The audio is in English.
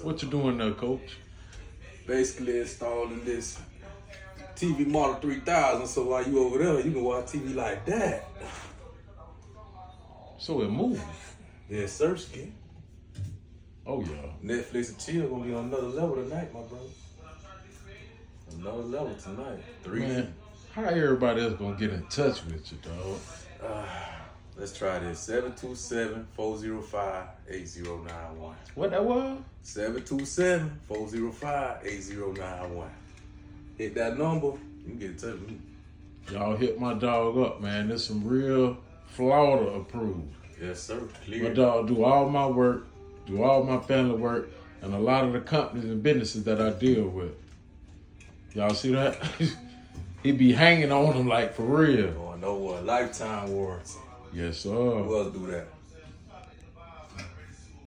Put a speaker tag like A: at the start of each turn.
A: What you doing there, Coach?
B: Basically installing this TV Model 3000, so while you over there, you can watch TV like that.
A: So it moves.
B: Yeah, search key.
A: Oh yeah.
B: Netflix and chill gonna be on another level tonight, my brother. Another level tonight. 3D.
A: Man, how everybody else gonna get in touch with you, dog?
B: Let's try this. 727-405-8091.
A: What that was?
B: 727-405-8091. Hit that number, you can get in touch with me.
A: Y'all hit my dog up, man. There's some real FLAWDA approved.
B: Yes, sir. Clear.
A: My dog do all my work, do all my family work, and a lot of the companies and businesses that I deal with. Y'all see that? He be hanging on them like for real.
B: Oh, no what? Lifetime warranty.
A: Yes, sir.
B: Who else do that?